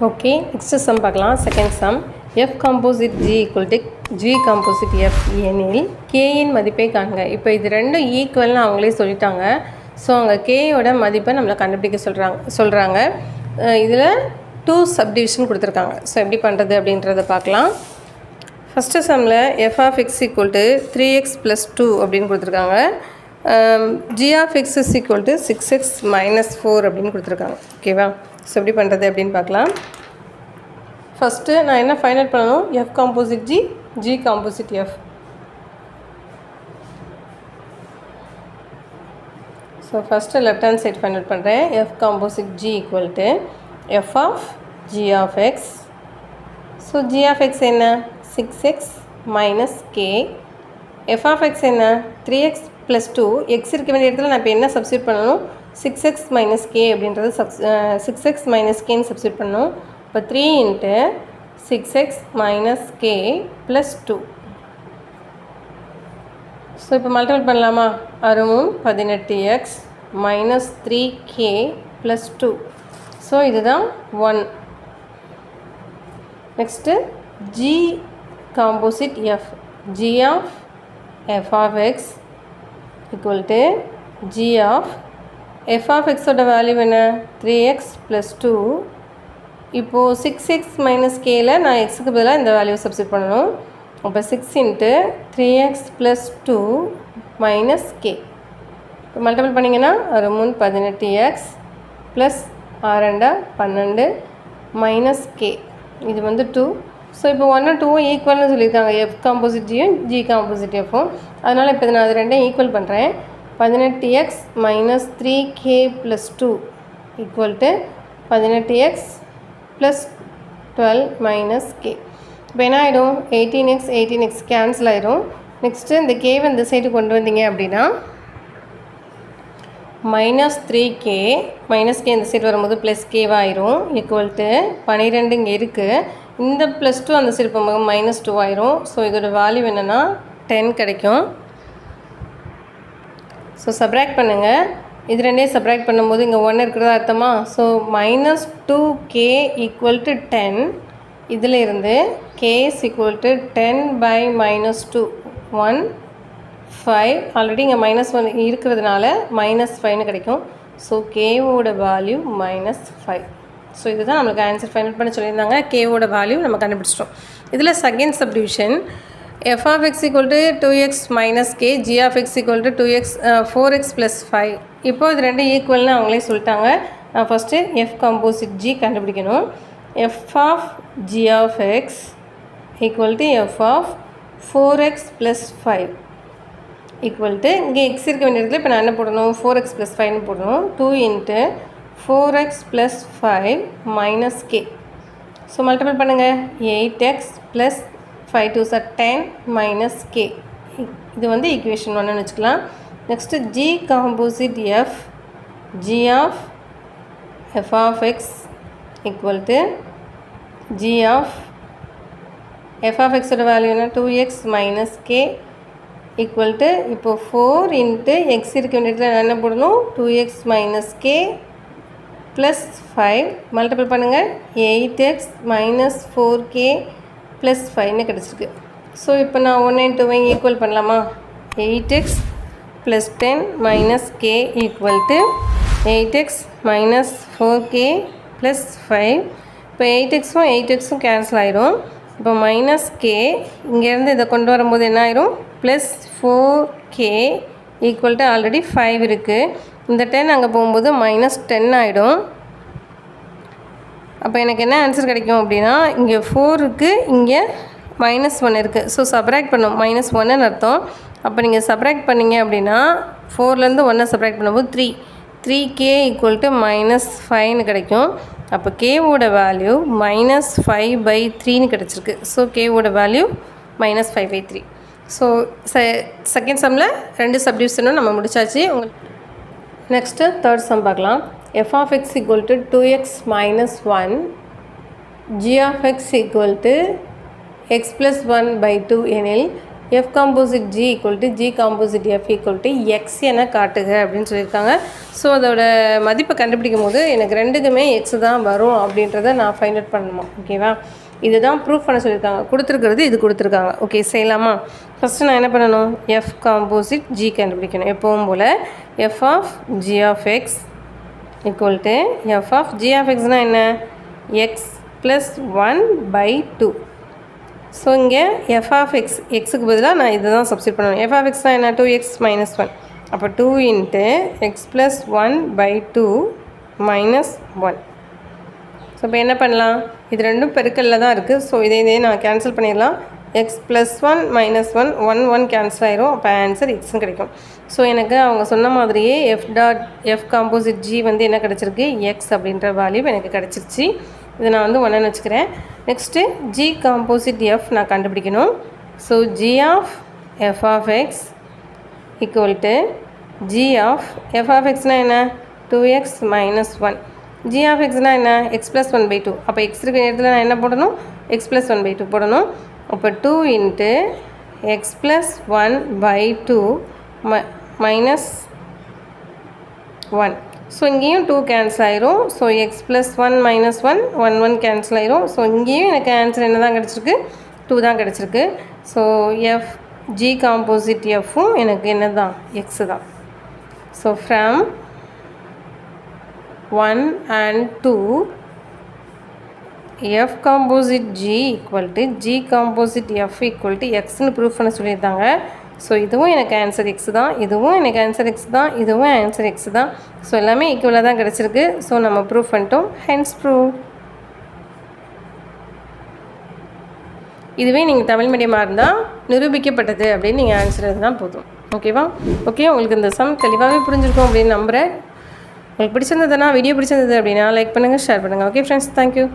Okay, next sum பார்க்கலாம். Second sum, f composite g equal to g composite f எனில் k இன் மதிப்பை காண்க. இப்போ இது ரெண்டும் ஈக்குவல்னு அவங்களே சொல்லிட்டாங்க. ஸோ அங்கே கேயோட மதிப்பை நம்மளை கண்டுபிடிக்க சொல்கிறாங்க. இதில் 2 சப்டிவிஷன் கொடுத்துருக்காங்க. ஸோ எப்படி பண்ணுறது அப்படின்றத பார்க்கலாம். ஃபஸ்ட்டு சம்மில் f of x equal to 3x plus 2 அப்படின்னு கொடுத்துருக்காங்க. g of x is equal to 6x minus 4 அப்படின்னு கொடுத்துருக்காங்க. ஓகேவா? ஸோ எப்படி பண்ணுறது அப்படின்னு பார்க்கலாம். ஃபஸ்ட்டு நான் என்ன ஃபைண்ட் அவுட் பண்ணணும்? f composite g, g composite f. So first left hand side find out பண்ணுறேன். f composite g equal to f of g of x. So g of x என்ன? 6x minus k. f of x என்ன? 3x plus 2. x இருக்க வேண்டிய இடத்துல நான் இப்போ என்ன substitute பண்ணணும்? 6x minus k அப்படின்றது 6x minus k ன்னு சப்ஸ்டியூட் பண்ணணும். இப்போ 3 into 6x minus k plus 2. So இப்போ மல்டிபிள் பண்ணலாமா? அருமும் 18x minus 3k plus 2. So இதுதான் 1. Next g composite f. g of f of x equal to g of f of x ஓட value என்ன? 3x plus 2. இப்போது 6x minus kல நான் xக்கு பதிலாக இந்த value substitute பண்ணணும். அப்போ 6 into 3x plus 2 minus k. இப்போ மல்டிபிள் பண்ணிங்கன்னா ஒரு 18x ப்ளஸ் 12 மைனஸ் k. இது வந்து 2. ஸோ இப்போ 1 2 ஈக்குவல்னு சொல்லியிருக்காங்க. f composite gயும் g composite fம். அதனால் இப்போ நான் அது ரெண்டையும் ஈக்குவல் பண்ணுறேன். 18x minus 3k plus 2 equal to 18x plus 12 minus k. இப்போ என்ன ஆகிடும்? 18x கேன்சல் ஆகிடும். நெக்ஸ்ட்டு இந்த k இந்த சைடு கொண்டு வந்தீங்க அப்படின்னா மைனஸ் 3k மைனஸ் k இந்த சைடு வரும்போது ப்ளஸ் கேவாக ஆயிரும். ஈக்குவல் டு 12 இங்கே இருக்குது. இந்த ப்ளஸ் 2 அந்த சைடு போகும்போது மைனஸ் 2 ஆயிரும். ஸோ இதோட வேல்யூ என்னென்னா 10 கிடைக்கும். ஸோ சப்ராக்ட் பண்ணுங்கள். இது ரெண்டையும் சப்ராக்ட் பண்ணும்போது இங்கே 1 இருக்கிறதா அர்த்தமா? So minus 2k equal to 10. இதில் இருந்து k is equal to 10 by minus 2 1 5. Already இங்கே மைனஸ் 1 இருக்கிறதுனால மைனஸ் 5னு கிடைக்கும். ஸோ கேவோட வேல்யூ மைனஸ் 5. ஸோ இதுதான் நம்மளுக்கு ஆன்சர் ஃபைண்ட் பண்ண சொல்லியிருந்தாங்க. கேவோட வேல்யூ நம்ம கண்டுபிடிச்சிட்டோம். இதில் second subdivision f of x equal to 2x minus k, g of x equal to 4x plus 5. இப்போது இது ரெண்டு ஈக்குவல்னு அவங்களே சொல்லிட்டாங்க. நான் ஃபஸ்ட்டு f composite g கண்டுபிடிக்கணும். f of g of x equal to f of 4x plus 5 equal to இங்கே x இருக்க வேண்டிய இடத்துல இப்போ நான் என்ன போடணும்? 4x plus 5னு போடணும். 2 into 4x plus 5 minus k. So multiple பண்ணுங்கள். 8x plus 5 2s are 10 minus k. இது வந்து ஈக்குவேஷன் 1னு வச்சுக்கலாம். Next g composite f. g of f of x equal to g of f of x ஓட value என்ன? 2x minus k equal to இப்போ 4 into x இருக்க வேண்டிய இடத்துல என்ன போடணும்? 2x minus k plus 5 multiple பண்ணுங்கள். 8x minus 4k ப்ளஸ் 5னு கிடச்சிருக்கு. ஸோ இப்போ நான் 1 and 2 ஈக்குவல் பண்ணலாமா? 8x plus 10 minus k equal to 8x minus 4k plus 5. இப்போ 8xும் கேன்சல் ஆயிரும். இப்போ மைனஸ் k இங்கேருந்து இதை கொண்டு வரும்போது என்ன ஆயிரும்? Plus 4k equal to already 5 இருக்குது. இந்த 10 அங்கே போகும்போது மைனஸ் 10 ஆகிடும். அப்போ எனக்கு என்ன ஆன்சர் கிடைக்கும் அப்படின்னா இங்கே 4 இருக்குது, இங்கே மைனஸ் 1 இருக்குது. ஸோ சப்ராக்ட் பண்ணும். மைனஸ் 1ன்னு அர்த்தம். அப்போ நீங்கள் சப்ராக்ட் பண்ணிங்க அப்படின்னா 4லேருந்து 1 சப்ராக்ட் பண்ணும்போது 3k ஈக்குவல் டு மைனஸ் 5னு கிடைக்கும். அப்போ கேவோட வேல்யூ மைனஸ் 5/3னு கிடச்சிருக்கு. ஸோ கேவோட வேல்யூ மைனஸ் 5/3. ஸோ செகண்ட் சம்மில் 2 சப்டிவிஷனும் நம்ம முடிச்சாச்சு. நெக்ஸ்ட்டு தேர்ட் சம் பார்க்கலாம். f of x equal to 2x minus 1, g of x equal to x plus 1 by 2 எனில் F composite G equal to G composite F equal to X என காட்டுக அப்படின்னு சொல்லியிருக்காங்க. So அதோட மதிப்பை கண்டுபிடிக்கும் போது எனக்கு ரெண்டுக்குமே எக்ஸ் தான் வரும் அப்படின்றத நான் ஃபைண்ட் அவுட் பண்ணணுமா. ஓகேவா, இதுதான் ப்ரூஃப் பண்ண சொல்லியிருக்காங்க. கொடுத்துருக்கிறது இது கொடுத்துருக்காங்க. ஓகே, செய்யலாமா? ஃபஸ்ட்டு நான் என்ன பண்ணணும், எஃப் காம்போசிட் ஜி கண்டுபிடிக்கணும். எப்பவும் போல் f of g of x equal to f of g of எக்ஸ்னால் என்ன, எக்ஸ் ப்ளஸ் 1/2. ஸோ இங்கே எஃப் ஆஃப் எக்ஸ், எக்ஸுக்கு பதிலாக நான் இதை தான் சப்ஸ்டிட் பண்ணணும். எஃப் ஆஃப் எக்ஸ்னால் என்ன, 2x - 1. அப்போ 2 × x + 1/2 - 1. ஸோ இப்போ என்ன பண்ணலாம், இது ரெண்டும் பெருக்கல்ல தான் இருக்குது. ஸோ இதே நான் கேன்சல் பண்ணிடலாம். x + 1 - 1 1 1 கேன்சல் ஆயிரும். அப்போ ஆன்சர் எக்ஸ்ன்னு கிடைக்கும். ஸோ எனக்கு அவங்க சொன்ன மாதிரியே எஃப் காம்போசிட் ஜி வந்து என்ன கிடச்சிருக்கு, எக்ஸ் அப்படின்ற வேல்யூ எனக்கு கிடச்சிருச்சு. இதை நான் வந்து 1ன்னு வச்சுக்கிறேன். நெக்ஸ்ட்டு ஜி காம்போசிட் எஃப் நான் கண்டுபிடிக்கணும். So g of f of x equal to g of f of எக்ஸ்னால் என்ன, 2x - 1. ஜி ஆஃப் எக்ஸ்னால் என்ன, எக்ஸ் + 1/2. அப்போ எக்ஸ் இருக்கிற இடத்துல நான் என்ன போடணும், எக்ஸ் + 1/2 போடணும். அப்போ 2 × x + 1/2 - 1. ஸோ இங்கேயும் 2 கேன்சல் ஆயிரும். ஸோ எக்ஸ் + 1 - 1 1 1 கேன்சல் ஆயிரும். ஸோ இங்கேயும் எனக்கு ஆன்சர் என்ன தான் கிடச்சிருக்கு, 2 தான் கிடச்சிருக்கு. ஸோ எஃப் ஜி காம்போசிட் எஃப்பும் எனக்கு என்ன தான், எக்ஸு தான். So from 1 and 2 F composite G equal to G composite F equal to எக்ஸ்னு ப்ரூஃப் பண்ண சொல்லியிருந்தாங்க. ஸோ இதுவும் எனக்கு ஆன்சர் எக்ஸ் தான், இதுவும் எனக்கு ஆன்சர் எக்ஸ் தான், இதுவும் ஆன்சர் எக்ஸ் தான். ஸோ எல்லாமே ஈக்குவலாக தான் கிடச்சிருக்கு. ஸோ நம்ம ப்ரூஃப் பண்ணிட்டோம். Hence prove. இதுவே நீங்கள் தமிழ் மீடியமாக இருந்தால் நிரூபிக்கப்பட்டது அப்படின்னு நீங்கள் ஆன்சர் இருந்தால் போதும். ஓகேவா? ஓகே, உங்களுக்கு இந்த சம் தெளிவாகவே புரிஞ்சிருக்கும் அப்படின்னு நம்புகிறேன். உங்களுக்கு பிடிச்சிருந்ததுன்னா, வீடியோ பிடிச்சிருந்தது அப்படின்னா லைக் பண்ணுங்கள், ஷேர் பண்ணுங்கள். Okay friends, thank you.